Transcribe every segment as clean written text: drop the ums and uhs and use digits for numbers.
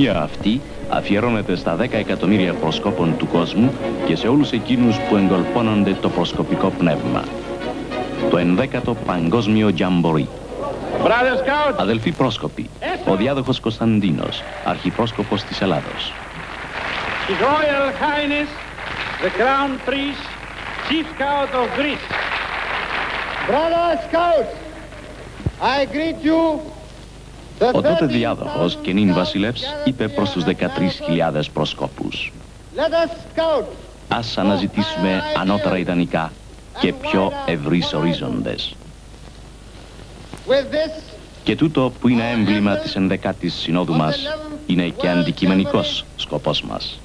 ταινία αυτή αφιερώνεται στα 10 εκατομμύρια προσκόπων του κόσμου και σε όλους εκείνους που εγκολπώνονται το προσκοπικό πνεύμα. Το 11ο Παγκόσμιο Τζαμπορί. Αδελφοί πρόσκοποι, ο διάδοχος Κωνσταντίνος, αρχιπρόσκοπος της Ελλάδος. His Royal Highness, the Crown Prince, Chief Scout of Greece. Brother Scouts, I greet you. Ο τότε διάδοχος και νυν βασιλεύς είπε προς τους 13.000 προσκόπους: ας αναζητήσουμε ανώτερα ιδανικά και πιο ευρύς ορίζοντες. Και τούτο που είναι έμβλημα της 11ης Συνόδου μας είναι και αντικειμενικός σκοπός μας.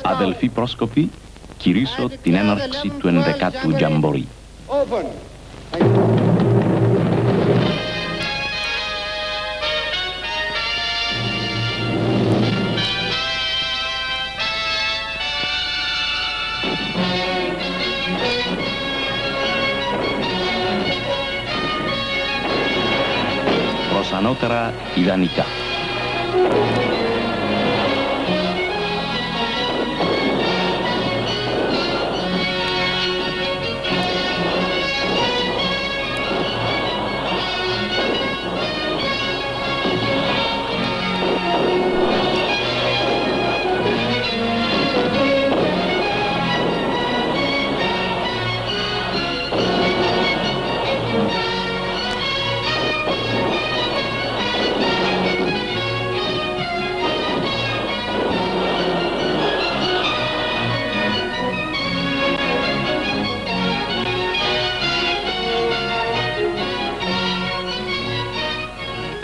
Αδελφοί πρόσκοποι, κηρύσω την έναρξη του 11ου Τζαμπορί. Προς ανώτερα ιδανικά.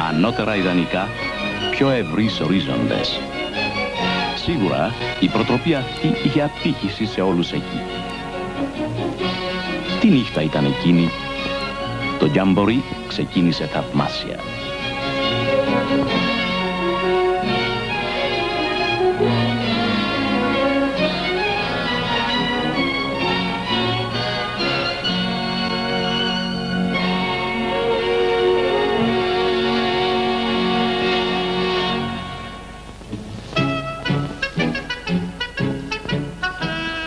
Ανώτερα ιδανικά, πιο ευρύς ορίζοντες. Σίγουρα η προτροπή αυτή είχε απήχηση σε όλους εκεί. Τι νύχτα ήταν εκείνη? Το Τζαμπορί ξεκίνησε θαυμάσια.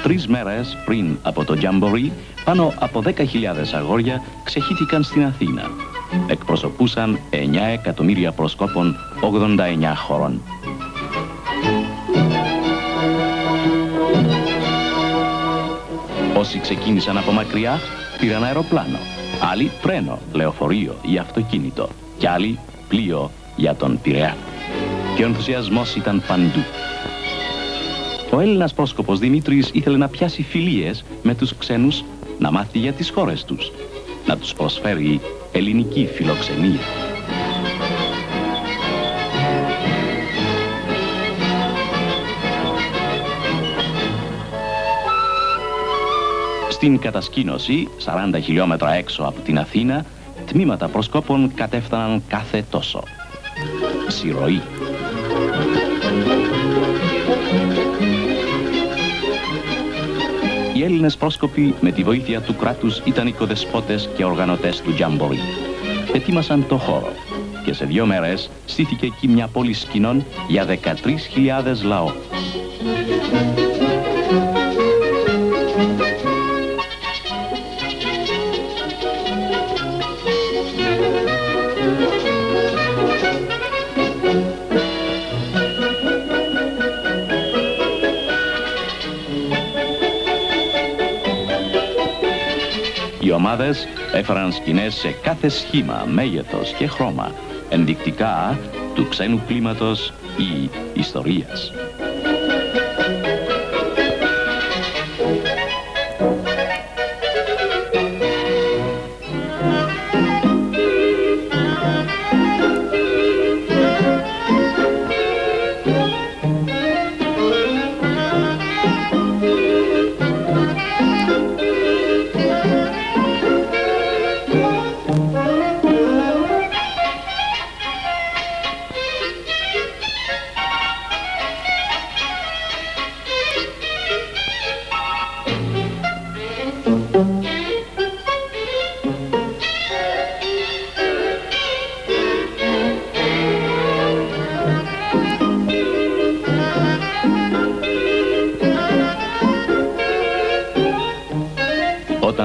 Τρεις μέρες πριν από το Τζαμπορί, πάνω από 10.000 αγόρια ξεχύθηκαν στην Αθήνα. Εκπροσωπούσαν 9 εκατομμύρια προσκόπων 89 χωρών. Όσοι ξεκίνησαν από μακριά πήραν αεροπλάνο, άλλοι τρένο, λεωφορείο ή αυτοκίνητο και άλλοι πλοίο για τον Πειραιά. Και ο ενθουσιασμός ήταν παντού. Ο Έλληνας πρόσκοπος Δημήτρης ήθελε να πιάσει φιλίες με τους ξένους, να μάθει για τις χώρες τους, να τους προσφέρει ελληνική φιλοξενία. Στην κατασκήνωση, 40 χιλιόμετρα έξω από την Αθήνα, τμήματα προσκόπων κατέφθαναν κάθε τόσο. Συρροή. Οι Έλληνες πρόσκοποι με τη βοήθεια του κράτους ήταν οικοδεσπότες και οργανωτές του Τζαμπορί. Ετοίμασαν το χώρο και σε 2 μέρες στήθηκε εκεί μια πόλη σκηνών για 13.000 λαό. Οι ομάδες έφεραν σκηνές σε κάθε σχήμα, μέγεθος και χρώμα, ενδεικτικά του ξένου κλίματος ή ιστορίας.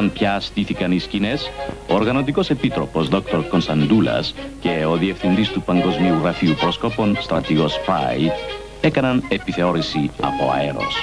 όταν πια στήθηκαν οι σκηνές, ο οργανωτικός επίτροπος Δ. Κωνσταντούλας και ο διευθυντής του Παγκοσμίου Γραφείου Προσκόπων, στρατηγός Φράι, έκαναν επιθεώρηση από αέρος.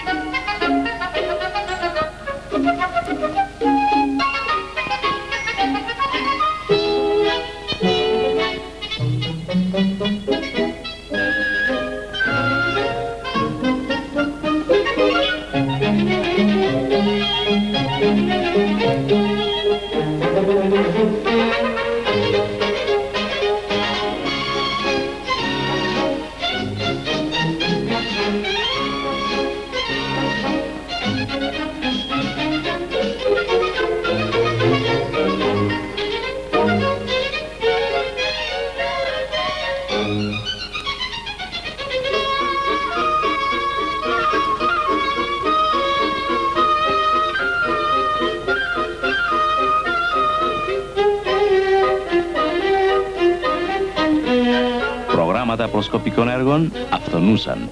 Προγράμματα προσκοπικών έργων αυθονούσαν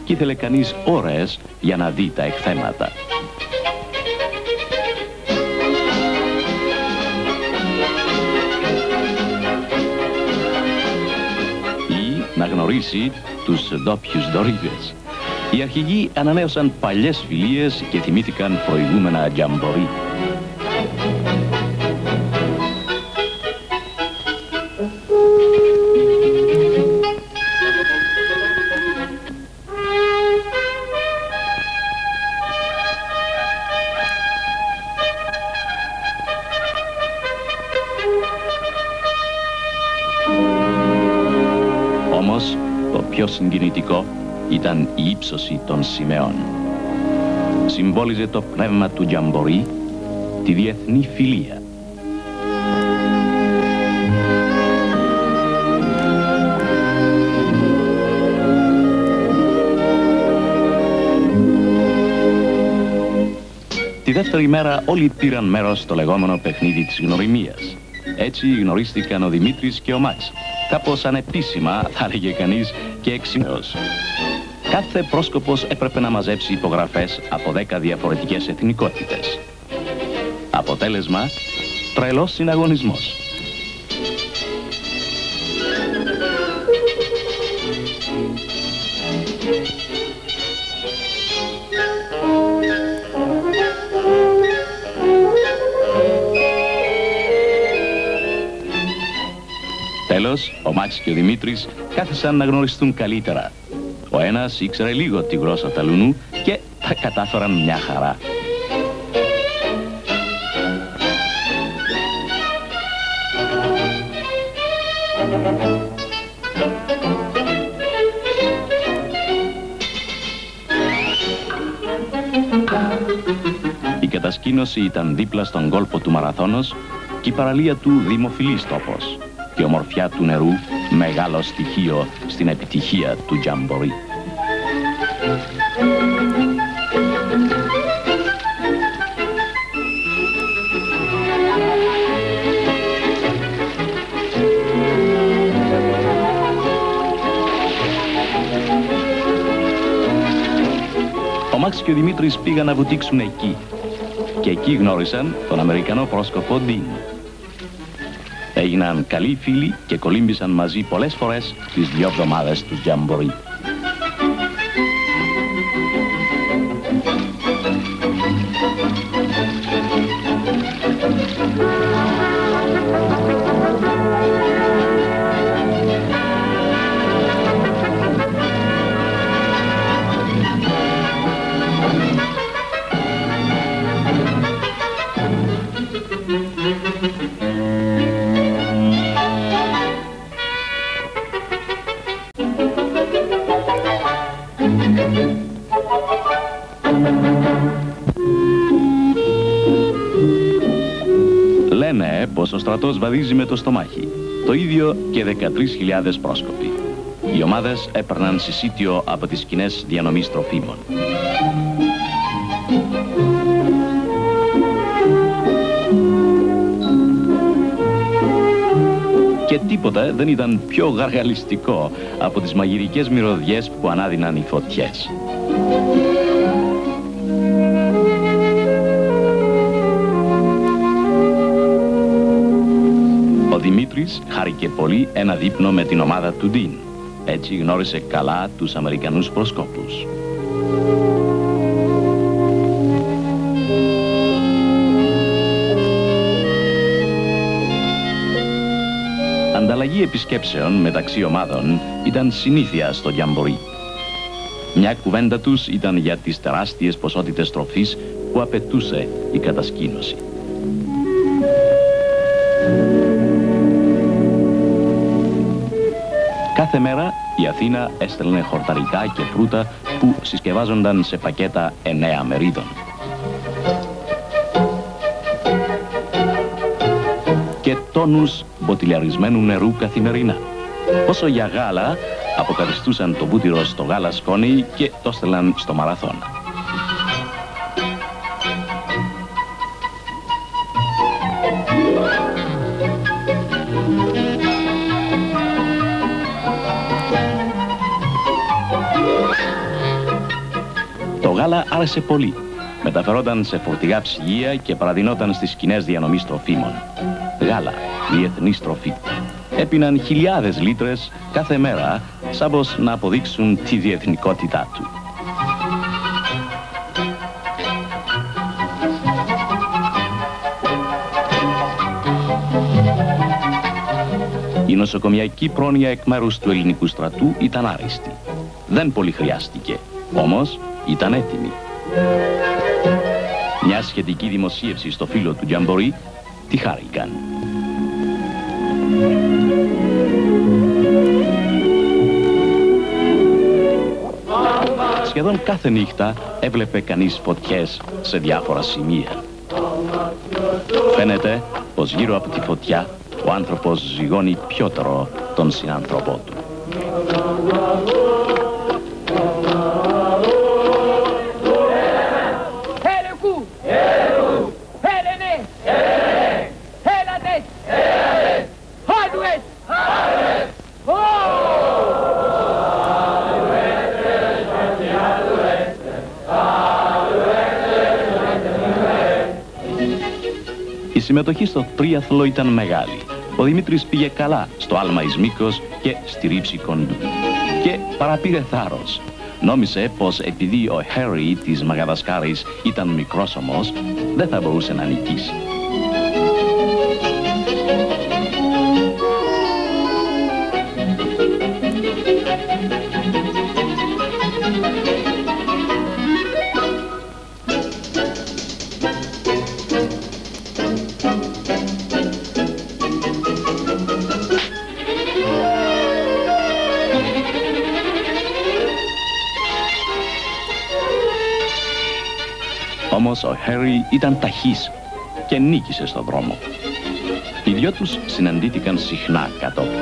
και ήθελε κανείς ώρες για να δει τα εκθέματα. Ή να γνωρίσει τους ντόπιους δωρίδες. Οι αρχηγοί ανανέωσαν παλιές φιλίες και θυμήθηκαν προηγούμενα τζαμπορί. Όμως, το πιο συγκινητικό ήταν η ύψωση των σημαίων. Συμβόλιζε το πνεύμα του τζαμπορί, τη διεθνή φιλία. Τη δεύτερη μέρα όλοι πήραν μέρος στο λεγόμενο παιχνίδι της γνωριμίας. Έτσι γνωρίστηκαν ο Δημήτρης και ο Μαξ. Κάπως ανεπίσημα, θα έλεγε κανείς, και εξημέως. Κάθε πρόσκοπος έπρεπε να μαζέψει υπογραφές από 10 διαφορετικές εθνικότητες. Αποτέλεσμα, τρελός συναγωνισμός. Τέλος, ο Μαξ και ο Δημήτρης κάθισαν να γνωριστούν καλύτερα. Ο ένας ήξερε λίγο τη γλώσσα ταλουνού και τα κατάφεραν μια χαρά. Η κατασκήνωση ήταν δίπλα στον κόλπο του Μαραθώνος και η παραλία του δημοφιλής τόπος. Και η ομορφιά του νερού μεγάλο στοιχείο στην επιτυχία του τζαμπορί. Ο Μαξ και ο Δημήτρης πήγαν να βουτήξουν εκεί και εκεί γνώρισαν τον Αμερικανό πρόσκοπο Ντίν. Έγιναν καλοί φίλοι και κολύμπησαν μαζί πολλές φορές τις 2 εβδομάδες του τζαμπορί. Λένε πως ο στρατός βαδίζει με το στομάχι. Το ίδιο και 13.000 πρόσκοποι. Οι ομάδες έπαιρναν συσίτιο από τις σκηνές διανομής τροφίμων. Και τίποτα δεν ήταν πιο γαργαλιστικό από τις μαγειρικές μυρωδιές που ανάδυναν οι φωτιές. Δημήτρης χάρηκε πολύ ένα δείπνο με την ομάδα του Ντίν. Έτσι γνώρισε καλά τους Αμερικανούς προσκόπους. Ανταλλαγή επισκέψεων μεταξύ ομάδων ήταν συνήθεια στο τζαμπορί. Μια κουβέντα τους ήταν για τις τεράστιες ποσότητες τροφής που απαιτούσε η κατασκήνωση. Κάθε μέρα η Αθήνα έστελνε χορταρικά και φρούτα που συσκευάζονταν σε πακέτα 9 μερίδων. Και τόνους μποτιλιαρισμένου νερού καθημερινά. Όσο για γάλα, αποκαθιστούσαν το βούτυρο στο γάλα σκόνη και το στέλναν στο μαραθώνα. Το γάλα άρεσε πολύ. Μεταφερόταν σε φορτηγά ψυγεία και παραδεινόταν στις σκηνές διανομής τροφίμων. Γάλα, διεθνής τροφή. Έπιναν χιλιάδες λίτρες κάθε μέρα, σαν πως να αποδείξουν τη διεθνικότητά του. Η νοσοκομιακή πρόνοια εκ μέρους του ελληνικού στρατού ήταν άριστη. Δεν πολύ χρειάστηκε, όμως ήταν έτοιμη. Μια σχετική δημοσίευση στο φύλλο του τζαμπορί τη χάρηκαν. Σχεδόν κάθε νύχτα έβλεπε κανείς φωτιές σε διάφορα σημεία. Φαίνεται πως γύρω από τη φωτιά ο άνθρωπος ζυγώνει πιότερο τον συνάνθρωπό του. Η συμμετοχή στο τρίαθλο ήταν μεγάλη. Ο Δημήτρης πήγε καλά στο άλμα εις μήκος και στη ρήψη κοντού. Και παραπήρε θάρρος. Νόμισε πως επειδή ο Χέρι της Μαγαδασκάρης ήταν μικρός όμως, δεν θα μπορούσε να νικήσει. Όμως ο Χέρι ήταν ταχύς και νίκησε στον δρόμο. Οι δυο τους συναντήθηκαν συχνά κατόπιν.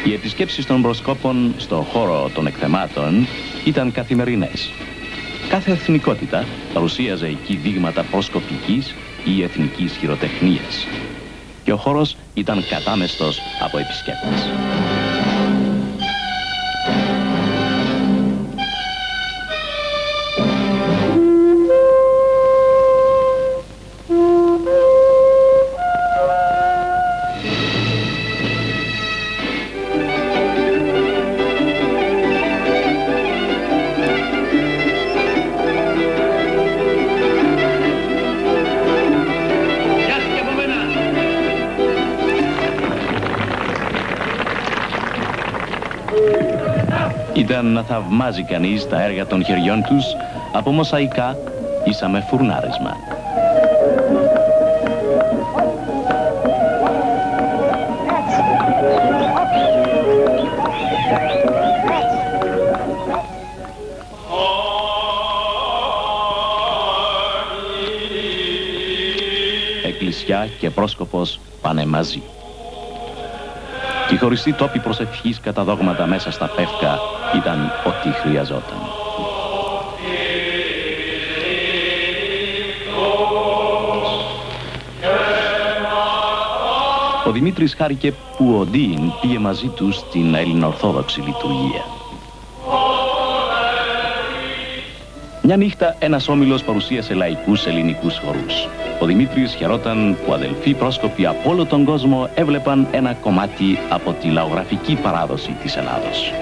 Οι επισκέψεις των προσκόπων στο χώρο των εκθεμάτων ήταν καθημερινές. Κάθε εθνικότητα παρουσίαζε εκεί δείγματα προσκοπικής ή εθνικής χειροτεχνίας. Και ο χώρος ήταν κατάμεστος από επισκέπτες. Ήταν να θαυμάζει κανείς τα έργα των χεριών τους από μοσαϊκά ίσα με φουρνάρισμα. Εκκλησιά και πρόσκοπος πάνε μαζί. Οι χωριστοί τόποι προσευχής κατά δόγματα μέσα στα Πεύκα ήταν ό,τι χρειαζόταν. Ο Δημήτρης χάρηκε που ο Ντίν πήγε μαζί του στην ελληνοορθόδοξη λειτουργία. Μια νύχτα ένας όμιλος παρουσίασε λαϊκούς ελληνικούς χορούς. Ο Δημήτρης χαιρόταν που αδελφοί πρόσκοποι από όλο τον κόσμο έβλεπαν ένα κομμάτι από τη λαογραφική παράδοση της Ελλάδος.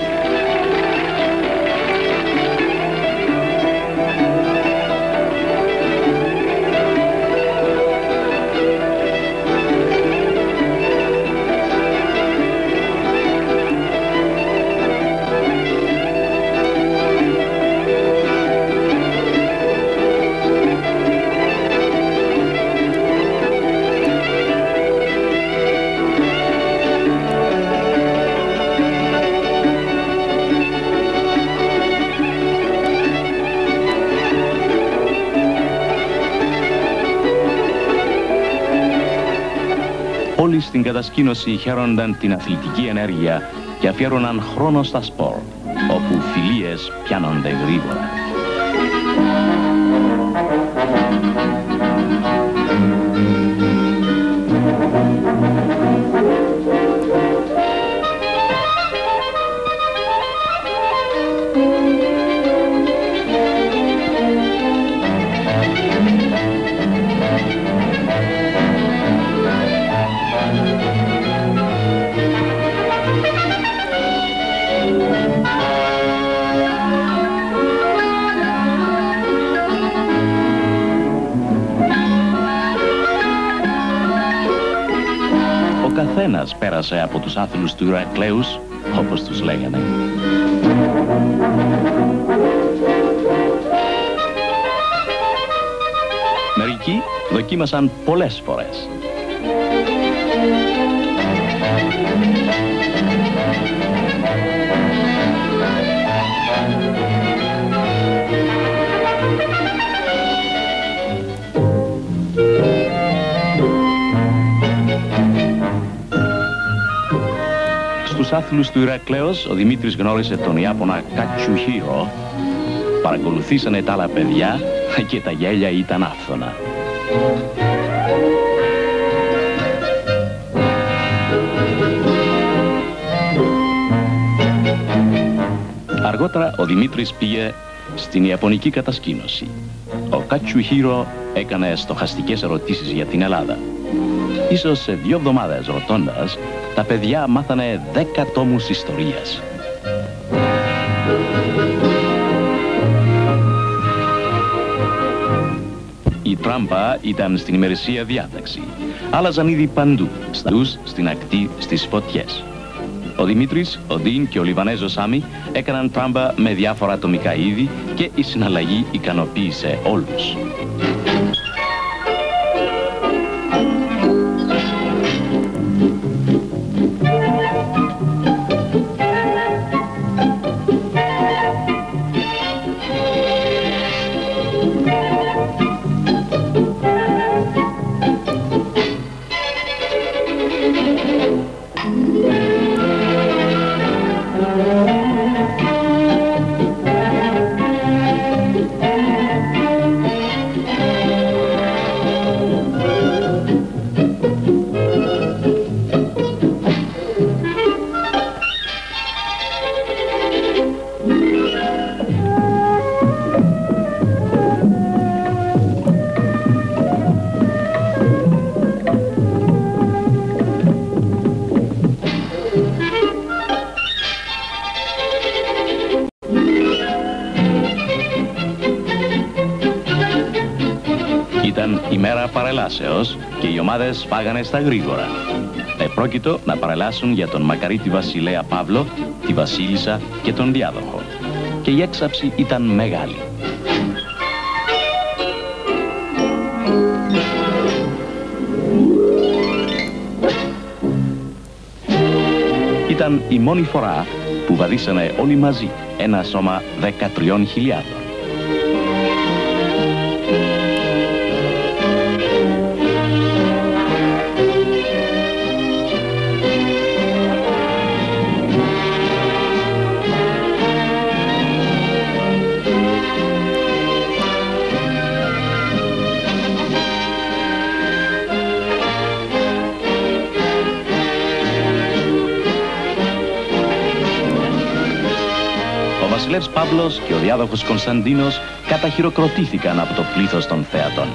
Όλοι στην κατασκήνωση χαίρονταν την αθλητική ενέργεια και αφιέρωναν χρόνο στα σπορ, όπου φιλίες πιάνονται γρήγορα. Καθένας πέρασε από τους άθλους του Ηρακλέους, όπως τους λέγανε. Μερικοί δοκίμασαν πολλές φορές. Στους άθλους του Ηρακλέως ο Δημήτρης γνώρισε τον Ιάπωνα Κατσουχίρο. Παρακολουθήσανε τα άλλα παιδιά και τα γέλια ήταν άφθονα. Αργότερα ο Δημήτρης πήγε στην Ιαπωνική κατασκήνωση. Ο Κατσουχίρο έκανε στοχαστικές ερωτήσεις για την Ελλάδα. Ίσως σε 2 εβδομάδες ρωτώντας, τα παιδιά μάθανε 10 τόμους ιστορίας. Η τράμπα ήταν στην ημερησία διάταξη. Άλλαζαν ήδη παντού, στην ακτή, στις φωτιές. Ο Δημήτρης, ο Ντίν και ο Λιβανέζος Σάμι έκαναν τράμπα με διάφορα ατομικά είδη και η συναλλαγή ικανοποίησε όλους. Ήταν η μέρα παρελάσεως και οι ομάδες φάγανε στα γρήγορα. Επρόκειτο να παρελάσουν για τον μακαρίτη βασιλέα Παύλο, τη βασίλισσα και τον διάδοχο. Και η έξαψη ήταν μεγάλη. Ήταν η μόνη φορά που βαδίσανε όλοι μαζί ένα σώμα 13.000. βασιλεύς Παύλος και ο διάδοχος Κωνσταντίνος καταχειροκροτήθηκαν από το πλήθος των θεατών.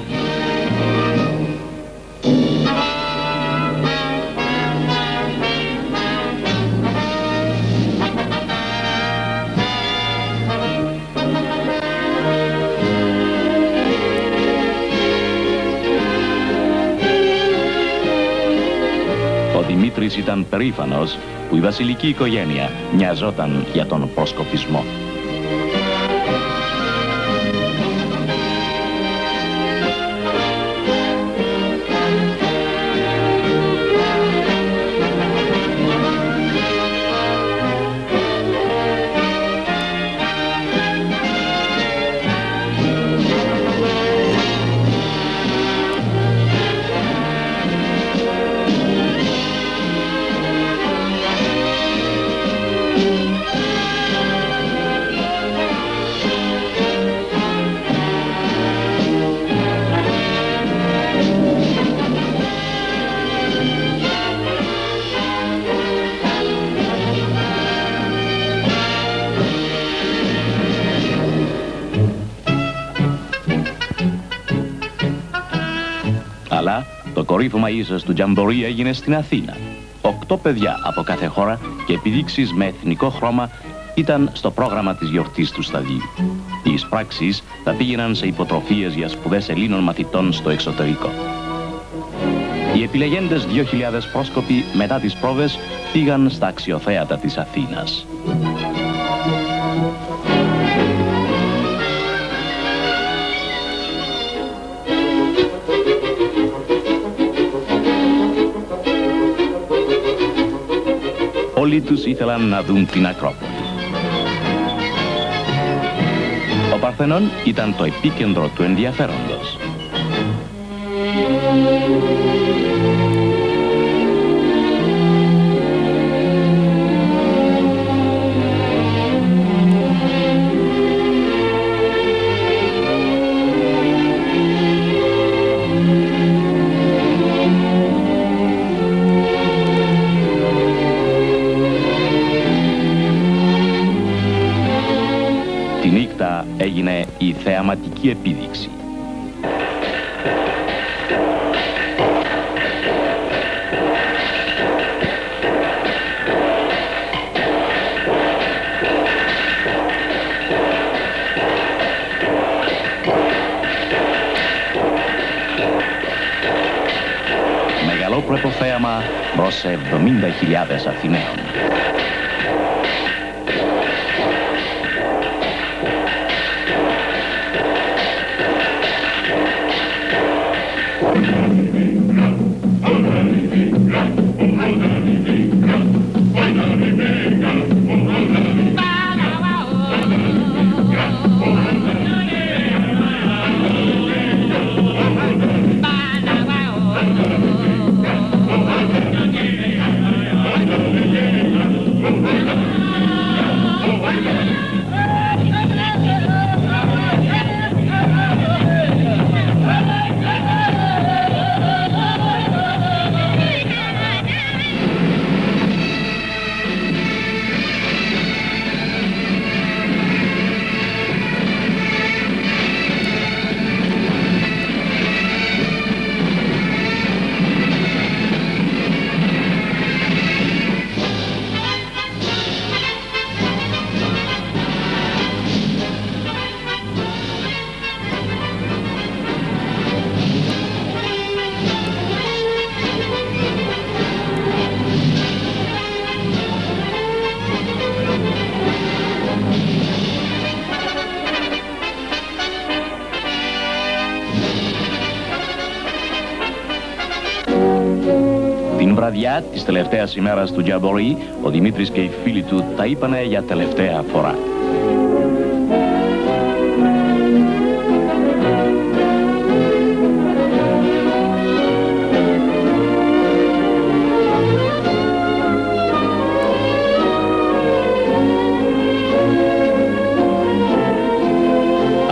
Ο Δημήτρης ήταν περήφανος που η βασιλική οικογένεια νοιαζόταν για τον προσκοπισμό. Αλλά το κορύφωμα ίσως του τζαμπορί έγινε στην Αθήνα. 8 παιδιά από κάθε χώρα και επιδείξεις με εθνικό χρώμα ήταν στο πρόγραμμα της γιορτής του σταδίου. Οι εισπράξεις θα πήγαιναν σε υποτροφίες για σπουδές Ελλήνων μαθητών στο εξωτερικό. Οι επιλεγέντες 2.000 πρόσκοποι μετά τις πρόβες πήγαν στα αξιοθέατα της Αθήνας. Όλοι τους ήθελαν να δουν την Ακρόπολη. Ο Παρθενών ήταν το επίκεντρο του ενδιαφέροντος. Τη νύχτα έγινε η θεαματική επίδειξη. Μεγαλόπρεπο θέαμα προς 70.000 Αθηναίων. Την βραδιά της τελευταίας ημέρας του τζαμπορί, ο Δημήτρης και οι φίλοι του τα είπανε για τελευταία φορά.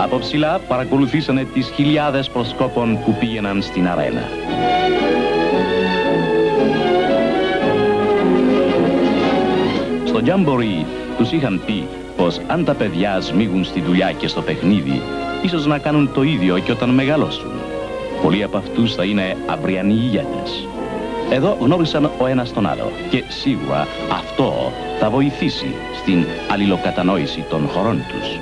Από ψηλά παρακολουθήσανε τις χιλιάδες προσκόπων που πήγαιναν στην αρένα. Στο τζαμπορί τους είχαν πει πως αν τα παιδιά σμίγουν στη δουλειά και στο παιχνίδι, ίσως να κάνουν το ίδιο και όταν μεγαλώσουν. Πολλοί από αυτούς θα είναι αυριανοί ηγέτες. Εδώ γνώρισαν ο ένας τον άλλο και σίγουρα αυτό θα βοηθήσει στην αλληλοκατανόηση των χωρών τους.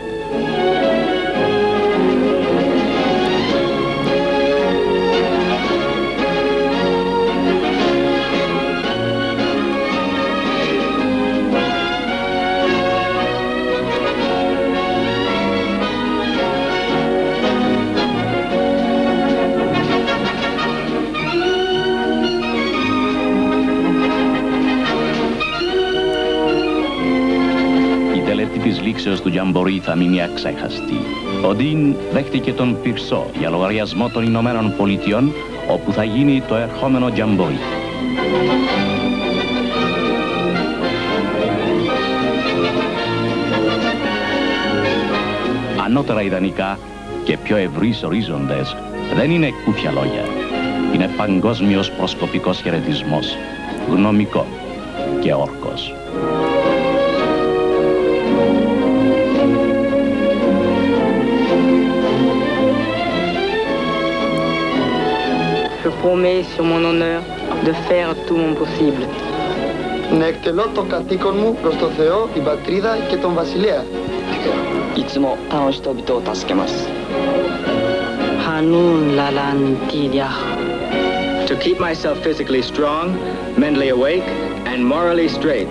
Της λήξεως του Τζαμπορί θα μείνει αξέχαστη. Ο Ντίν δέχτηκε τον Πυρσό για λογαριασμό των Ηνωμένων Πολιτειών, όπου θα γίνει το ερχόμενο Τζαμπορί. Ανώτερα ιδανικά και πιο ευρύς ορίζοντες δεν είναι κούφια λόγια. Είναι παγκόσμιος προσκοπικός χαιρετισμός, γνωμικό και όρκος. Je promets sur mon honneur de faire tout mon possible. Να εκτελώ το καθήκον μου προς το Θεό, την πατρίδα και τον βασιλέα. いつも他の人々を助けます。 Hanun lalan tidia. To keep myself physically strong, mentally awake, and morally straight.